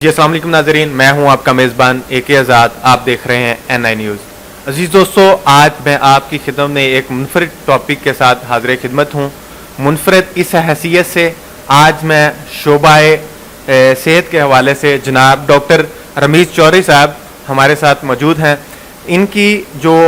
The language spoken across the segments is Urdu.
جی السلام علیکم ناظرین، میں ہوں آپ کا میزبان اے کے آزاد. آپ دیکھ رہے ہیں این آئی نیوز. عزیز دوستو، آج میں آپ کی خدمت میں ایک منفرد ٹاپک کے ساتھ حاضر خدمت ہوں. منفرد اس حیثیت سے آج میں شعبہ صحت کے حوالے سے جناب ڈاکٹر رمیز چودھری صاحب ہمارے ساتھ موجود ہیں. ان کی جو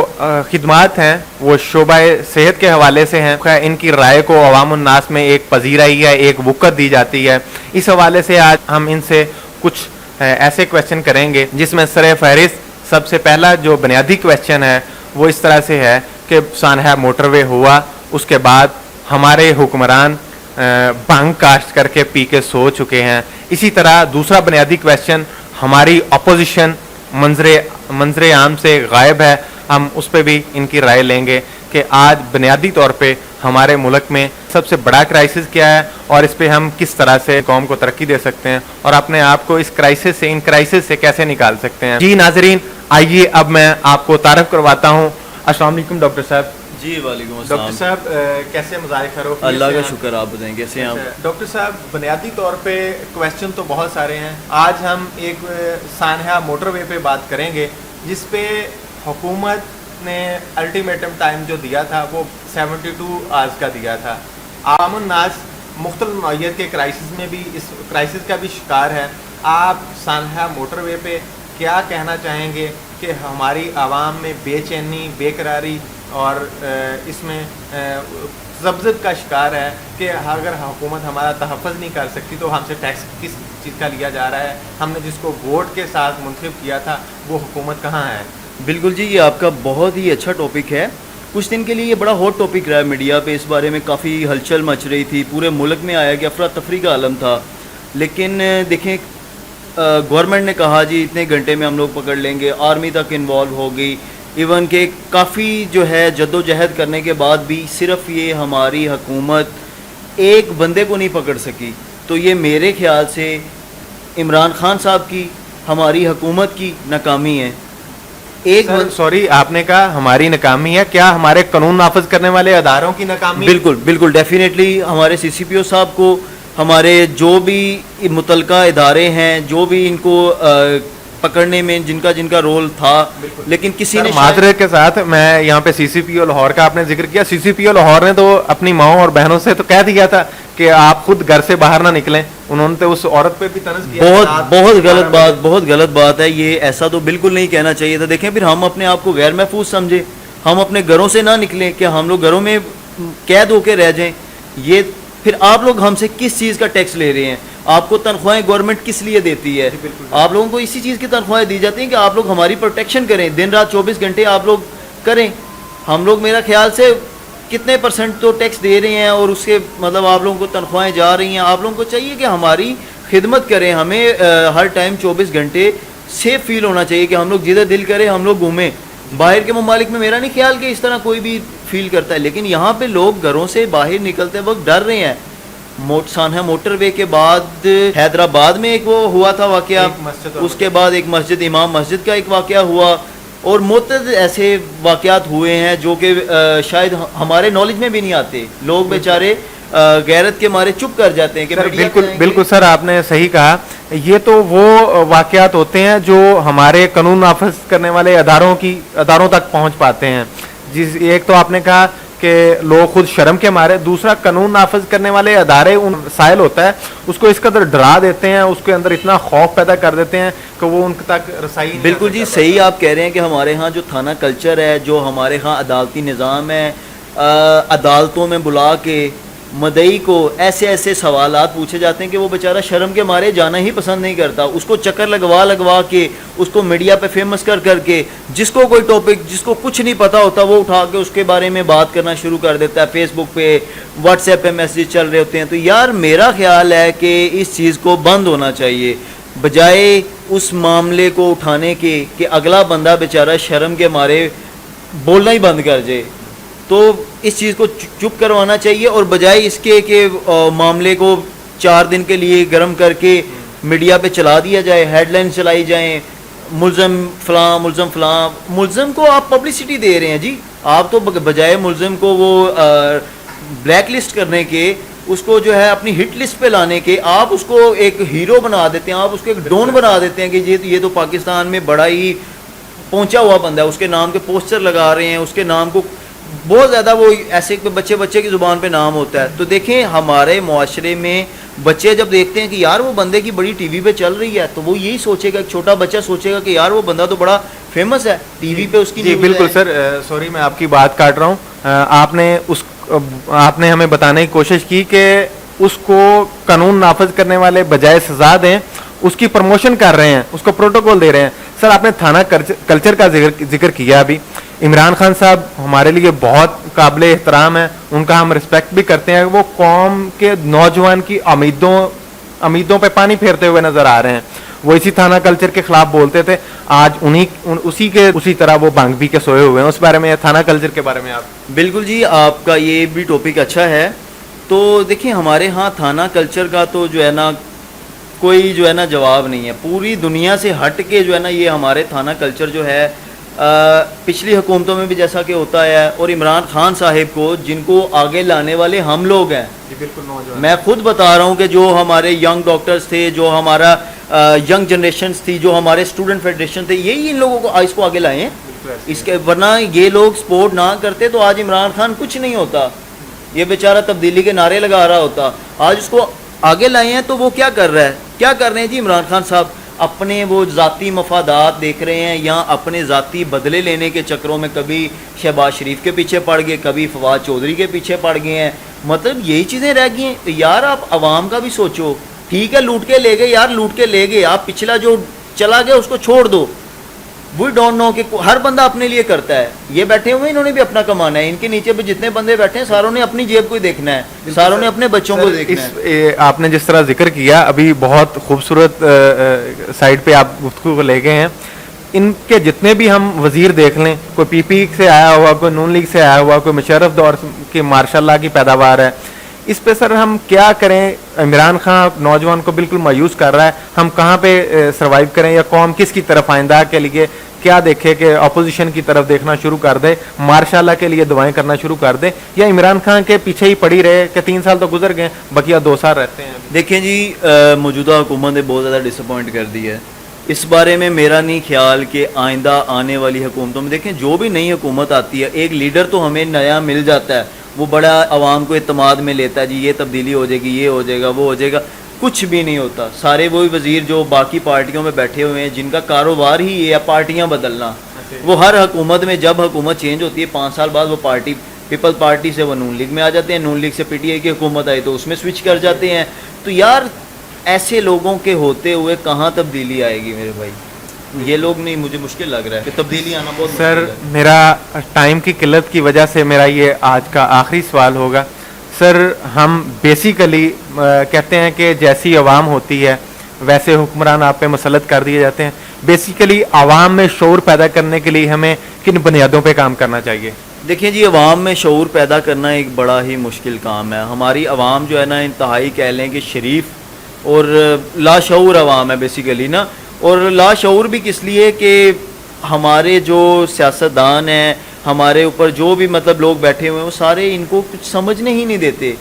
خدمات ہیں وہ شعبہ صحت کے حوالے سے ہیں. ان کی رائے کو عوام الناس میں ایک پذیرائی ہے، ایک وقت دی جاتی ہے. اس حوالے سے آج ہم ان سے کچھ ایسے کویشچن کریں گے جس میں سر فہرست سب سے پہلا جو بنیادی کویشچن ہے وہ اس طرح سے ہے کہ سانحہ موٹر وے ہوا، اس کے بعد ہمارے حکمران بھنگ کاشت کر کے پی کے سو چکے ہیں. اسی طرح دوسرا بنیادی کویشچن ہماری اپوزیشن منظر عام سے غائب ہے. ہم اس پہ بھی ان کی رائے لیں گے کہ آج بنیادی طور پہ ہمارے ملک میں سب سے بڑا کرائسس کیا ہے اور اس پہ ہم کس طرح سے قوم کو ترقی دے سکتے ہیں اور اپنے آپ کو اس کرائسس سے، ان کرائسس سے کیسے نکال سکتے ہیں. جی ناظرین، آئیے اب میں آپ کو تعارف کرواتا ہوں. السلام علیکم ڈاکٹر صاحب. جی وعلیکم السلام. ڈاکٹر صاحب کیسے مزاج خیریت؟ اللہ کا شکر. آپ بتائیں کیسے ہیں آپ؟ ڈاکٹر صاحب بنیادی طور پہ کویشچن تو بہت سارے ہیں. آج ہم ایک سانحہ موٹر وے پہ بات کریں گے جس پہ حکومت نے الٹیمیٹم ٹائم جو دیا تھا وہ 72 آورز کا دیا تھا. عام الناس مختلف نوعیت کے کرائسس میں بھی اس کرائسس کا بھی شکار ہے. آپ سانحہ موٹر وے پہ کیا کہنا چاہیں گے کہ ہماری عوام میں بے چینی، بے قراری اور اس میں ضبط کا شکار ہے کہ اگر حکومت ہمارا تحفظ نہیں کر سکتی تو ہم سے ٹیکس کس چیز کا لیا جا رہا ہے؟ ہم نے جس کو ووٹ کے ساتھ منتخب کیا تھا وہ حکومت کہاں ہے؟ بالکل جی، یہ آپ کا بہت ہی اچھا ٹاپک ہے. کچھ دن کے لیے یہ بڑا ہاٹ ٹاپک رہا ہے. میڈیا پہ اس بارے میں کافی ہلچل مچ رہی تھی، پورے ملک میں آیا کہ افراتفری کا عالم تھا. لیکن دیکھیں گورنمنٹ نے کہا جی اتنے گھنٹے میں ہم لوگ پکڑ لیں گے، آرمی تک انوالو ہو گئی. ایون کہ کافی جو ہے جد و جہد کرنے کے بعد بھی صرف یہ ہماری حکومت ایک بندے کو نہیں پکڑ سکی. تو یہ میرے خیال سے عمران خان صاحب کی، ہماری حکومت کی ناکامی ہے. سوری، آپ نے کہا ہماری ناکامی ہے، کیا ہمارے قانون نافذ کرنے والے اداروں کی ناکامی؟ بالکل بالکل ڈیفینیٹلی ہمارے سی سی پی او صاحب کو، ہمارے جو بھی متعلقہ ادارے ہیں، جو بھی ان کو پکڑنے میں جن کا رول تھا، لیکن کسی نے معذرت کے ساتھ میں یہاں پہ سی سی پی او لاہور کا آپ نے ذکر کیا. سی سی پی او لاہور نے تو اپنی ماؤں اور بہنوں سے تو کہہ دیا تھا کہ آپ خود گھر سے باہر نہ نکلیں. انہوں نے تو اس عورت پہ بھی طنز کیا. بہت غلط بات ہے یہ. ایسا تو بالکل نہیں کہنا چاہیے تھا. دیکھیں پھر ہم اپنے آپ کو غیر محفوظ سمجھیں، ہم اپنے گھروں سے نہ نکلیں کہ ہم لوگ گھروں میں قید ہو کے رہ جائیں. یہ پھر آپ لوگ ہم سے کس چیز کا ٹیکس لے رہے ہیں؟ آپ کو تنخواہیں گورنمنٹ کس لیے دیتی ہے؟ آپ لوگوں کو اسی چیز کی تنخواہیں دی جاتی ہیں کہ آپ لوگ ہماری پروٹیکشن کریں، دن رات 24 گھنٹے آپ لوگ کریں. ہم لوگ میرا خیال سے کتنے % تو ٹیکس دے رہے ہیں اور اس کے مطلب آپ لوگوں کو تنخواہیں جا رہی ہیں. آپ لوگوں کو چاہیے کہ ہماری خدمت کریں. ہمیں ہر ٹائم 24 گھنٹے سیف فیل ہونا چاہیے کہ ہم لوگ جدھر دل کرے ہم لوگ گھومیں. باہر کے ممالک میں میرا نہیں خیال کہ اس طرح کوئی بھی فیل کرتا ہے، لیکن یہاں پہ لوگ گھروں سے باہر نکلتے وقت ڈر رہے ہیں. سانحہ موٹر وے کے بعد حیدرآباد میں ایک وہ ہوا تھا واقعہ، اس کے بعد ایک مسجد، امام مسجد کا ایک واقعہ ہوا، اور متعدد ایسے واقعات ہوئے ہیں جو کہ شاید ہمارے نالج میں بھی نہیں آتے. لوگ بیچارے غیرت کے مارے چپ کر جاتے ہیں کہ بالکل سر آپ نے صحیح کہا. یہ تو وہ واقعات ہوتے ہیں جو ہمارے قانون نافذ کرنے والے اداروں تک پہنچ پاتے ہیں. ایک تو آپ نے کہا کہ لوگ خود شرم کے مارے، دوسرا قانون نافذ کرنے والے ادارے ان سائل ہوتا ہے اس کو اس قدر ڈرا دیتے ہیں، اس کے اندر اتنا خوف پیدا کر دیتے ہیں کہ وہ ان تک رسائی. بالکل جی صحیح آپ کہہ رہے ہیں کہ ہمارے ہاں جو تھانہ کلچر ہے، جو ہمارے ہاں عدالتی نظام ہے، عدالتوں میں بلا کے مدعی کو ایسے سوالات پوچھے جاتے ہیں کہ وہ بیچارہ شرم کے مارے جانا ہی پسند نہیں کرتا. اس کو چکر لگوا کے، اس کو میڈیا پہ فیمس کر کے، جس کو کوئی ٹاپک جس کو کچھ نہیں پتا ہوتا وہ اٹھا کے اس کے بارے میں بات کرنا شروع کر دیتا ہے. فیس بک پہ، واٹس ایپ پہ میسیج چل رہے ہوتے ہیں. تو یار میرا خیال ہے کہ اس چیز کو بند ہونا چاہیے، بجائے اس معاملے کو اٹھانے کے کہ اگلا بندہ بیچارہ شرم کے مارے بولنا ہی بند کر جائے. تو اس چیز کو چپ کروانا چاہیے، اور بجائے اس کے کہ معاملے کو 4 دن کے لیے گرم کر کے میڈیا پہ چلا دیا جائے، ہیڈ لائن چلائی جائیں، ملزم فلاں ملزم فلاں. ملزم کو آپ پبلسٹی دے رہے ہیں جی. آپ تو بجائے ملزم کو وہ بلیک لسٹ کرنے کے اس کو جو ہے اپنی ہٹ لسٹ پہ لانے کے آپ اس کو ایک ہیرو بنا دیتے ہیں, آپ اس کو ایک ڈون بنا دیتے ہیں کہ یہ تو پاکستان میں بڑا ہی پہنچا ہوا بندہ ہے, اس کے نام کے پوسٹر لگا رہے ہیں, اس کے نام کو بہت زیادہ وہ ایسے بچے کی زبان پہ نام ہوتا ہے. تو دیکھیں ہمارے معاشرے میں بچے جب دیکھتے ہیں کہ یار وہ بندے کی بڑی ٹی وی پہ چل رہی ہے, تو وہ یہی سوچے گا, ایک چھوٹا بچہ سوچے گا کہ یار وہ بندہ تو بڑا فیمس ہے, ٹی وی پہ اس کی. جی بالکل سر, سوری میں آپ کی بات کاٹ رہا ہوں. آپ نے ہمیں بتانے کی کوشش کی کہ اس کو قانون نافذ کرنے والے بجائے سزا دیں اس کی پروموشن کر رہے ہیں, اس کو پروٹوکول دے رہے ہیں. سر آپ نے تھانہ کلچر کا ذکر کیا ابھی. عمران خان صاحب ہمارے لیے بہت قابل احترام ہیں, ان کا ہم رسپیکٹ بھی کرتے ہیں. وہ قوم کے نوجوان کی امیدوں پہ پانی پھیرتے ہوئے نظر آ رہے ہیں. وہ اسی تھانہ کلچر کے خلاف بولتے تھے, آج اسی طرح وہ بھنگ پی کے سوئے ہوئے ہیں. اس بارے میں, تھانہ کلچر کے بارے میں آپ. بالکل جی, آپ کا یہ بھی ٹاپک اچھا ہے. تو دیکھیں ہمارے ہاں تھانہ کلچر کا تو جو ہے نا کوئی جو ہے نا جواب نہیں ہے. پوری دنیا سے ہٹ کے جو ہے نا یہ ہمارے تھانہ کلچر جو ہے پچھلی حکومتوں میں بھی جیسا کہ ہوتا ہے, اور عمران خان صاحب کو جن کو آگے لانے والے ہم لوگ ہیں. میں خود بتا رہا ہوں کہ جو ہمارے ینگ ڈاکٹرز تھے, جو ہمارا ینگ جنریشنز تھی, جو ہمارے اسٹوڈنٹ فیڈریشن تھے, یہی ان لوگوں کو اس کو آگے لائے ہیں. اس کے ورنہ یہ لوگ سپورٹ نہ کرتے تو آج عمران خان کچھ نہیں ہوتا, یہ بیچارہ تبدیلی کے نعرے لگا رہا ہوتا. آج اس کو آگے لائے ہیں تو وہ کیا کر رہا ہے, کیا کر رہے ہیں جی عمران خان صاحب؟ اپنے وہ ذاتی مفادات دیکھ رہے ہیں, یا اپنے ذاتی بدلے لینے کے چکروں میں کبھی شہباز شریف کے پیچھے پڑ گئے, کبھی فواد چودھری کے پیچھے پڑ گئے ہیں. مطلب یہی چیزیں رہ گئی ہیں. تو یار آپ عوام کا بھی سوچو. ٹھیک ہے لوٹ کے لے گئے یار, لوٹ کے لے گئے, آپ پچھلا جو چلا گیا اس کو چھوڑ دو. وی ڈونٹ نو کہ ہر بندہ اپنے لیے کرتا ہے. یہ بیٹھے ہوئے انہوں نے بھی اپنا کمانا ہے, ان کے نیچے بھی جتنے بندے بیٹھے ہیں ساروں نے اپنی جیب کو ہی دیکھنا ہے, ساروں نے اپنے بچوں کو دیکھنا ہے. آپ نے جس طرح ذکر کیا ابھی بہت خوبصورت سائڈ پہ آپ گفتگو کو لے گئے ہیں. ان کے جتنے بھی ہم وزیر دیکھ لیں, کوئی پی پی سے آیا ہوا, کوئی نون لیگ سے آیا ہوا, کوئی مشرف دور کی ماشاء اللہ کی پیداوار ہے. اس پہ سر ہم کیا کریں؟ عمران خان نوجوان کو بالکل مایوس کر رہا ہے. ہم کہاں پہ سروائیو کریں, یا قوم کس کی طرف آئندہ کے لیے کیا دیکھے کہ اپوزیشن کی طرف دیکھنا شروع کر دے, ماشاء اللہ کے لیے دعائیں کرنا شروع کر دے, یا عمران خان کے پیچھے ہی پڑی رہے کہ 3 سال تو گزر گئے, بقیہ 2 سال رہتے ہیں؟ دیکھیں جی موجودہ حکومت نے بہت زیادہ ڈس اپوائنٹ کر دی ہے. اس بارے میں میرا نہیں خیال کہ آئندہ آنے والی حکومتوں میں, دیکھیں جو بھی نئی حکومت آتی ہے ایک لیڈر تو ہمیں نیا مل جاتا ہے, وہ بڑا عوام کو اعتماد میں لیتا ہے, جی یہ تبدیلی ہو جائے گی, یہ ہو جائے گا, وہ ہو جائے گا. کچھ بھی نہیں ہوتا. سارے وہی وزیر جو باقی پارٹیوں میں بیٹھے ہوئے ہیں, جن کا کاروبار ہی یہ ہے پارٹیاں بدلنا. وہ ہر حکومت میں جب حکومت چینج ہوتی ہے 5 سال بعد وہ پارٹی پیپل پارٹی سے وہ نون لیگ میں آ جاتے ہیں, نون لیگ سے پی ٹی آئی کی حکومت آئی تو اس میں سوئچ کر جاتے ہیں. تو یار ایسے لوگوں کے ہوتے ہوئے کہاں تبدیلی آئے گی میرے بھائی؟ یہ لوگ نہیں, مجھے مشکل لگ رہا ہے کہ تبدیلی آنا بہت سر میرا ٹائم کی قلت کی وجہ سے میرا یہ آج کا آخری سوال ہوگا. سر ہم بیسیکلی کہتے ہیں کہ جیسی عوام ہوتی ہے ویسے حکمران آپ پہ مسلط کر دیے جاتے ہیں. بیسیکلی عوام میں شعور پیدا کرنے کے لیے ہمیں کن بنیادوں پہ کام کرنا چاہیے؟ دیکھیں جی عوام میں شعور پیدا کرنا ایک بڑا ہی مشکل کام ہے. ہماری عوام جو ہے نا انتہائی کہہ لیں کہ شریف اور لاشعور عوام ہے بیسیکلی نا. اور لاشعور بھی کس لیے کہ ہمارے جو سیاستدان ہیں, ہمارے اوپر جو بھی مطلب لوگ بیٹھے ہوئے ہیں, وہ سارے ان کو کچھ سمجھنے ہی نہیں دیتے.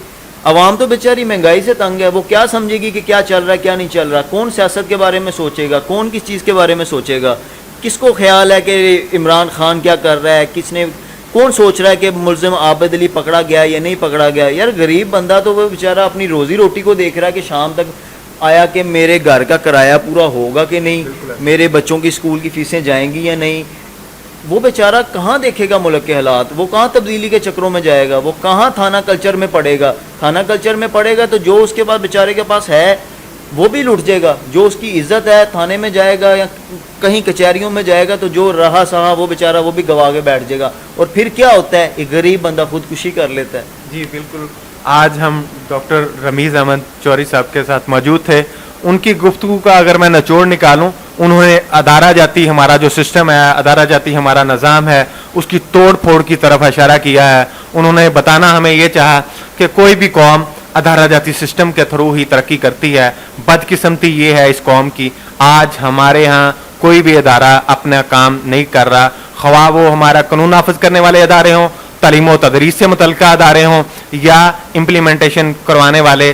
عوام تو بیچاری مہنگائی سے تنگ ہے, وہ کیا سمجھے گی کہ کیا چل رہا ہے کیا نہیں چل رہا. کون سیاست کے بارے میں سوچے گا, کون کس چیز کے بارے میں سوچے گا؟ کس کو خیال ہے کہ عمران خان کیا کر رہا ہے, کس نے, کون سوچ رہا ہے کہ ملزم عابد علی پکڑا گیا یا نہیں پکڑا گیا؟ یار غریب بندہ تو وہ بیچارہ اپنی روزی روٹی کو دیکھ رہا ہے کہ شام تک آیا کہ میرے گھر کا کرایہ پورا ہوگا کہ نہیں, میرے بچوں کی اسکول کی فیسیں جائیں گی یا نہیں. وہ بیچارہ کہاں دیکھے گا ملک کے حالات, وہ کہاں تبدیلی کے چکروں میں جائے گا, وہ کہاں تھانہ کلچر میں پڑے گا. تھانہ کلچر میں پڑے گا تو جو اس کے بعد بیچارے کے پاس ہے وہ بھی لٹ جائے گا. جو اس کی عزت ہے تھانے میں جائے گا یا کہیں کچہریوں میں جائے گا تو جو رہا سہا وہ بیچارہ وہ بھی گوا کے بیٹھ جائے گا. اور پھر کیا ہوتا ہے, ایک غریب بندہ خودکشی کر لیتا ہے. جی بالکل. آج ہم ڈاکٹر رمیز احمد چوہری صاحب کے ساتھ موجود تھے. ان کی گفتگو کا اگر میں نچوڑ نکالوں, انہوں نے ادارہ جاتی ہمارا جو سسٹم ہے, ادارہ جاتی ہمارا نظام ہے, اس کی توڑ پھوڑ کی طرف اشارہ کیا ہے. انہوں نے بتانا ہمیں یہ چاہا کہ کوئی بھی قوم ادارہ جاتی سسٹم کے تھرو ہی ترقی کرتی ہے. بدقسمتی یہ ہے اس قوم کی, آج ہمارے ہاں کوئی بھی ادارہ اپنا کام نہیں کر رہا, خواہ وہ ہمارا قانون نافذ کرنے والے ادارے ہوں, تعلیم و تدریس سے متعلقہ ادارے ہوں, یا امپلیمنٹیشن کروانے والے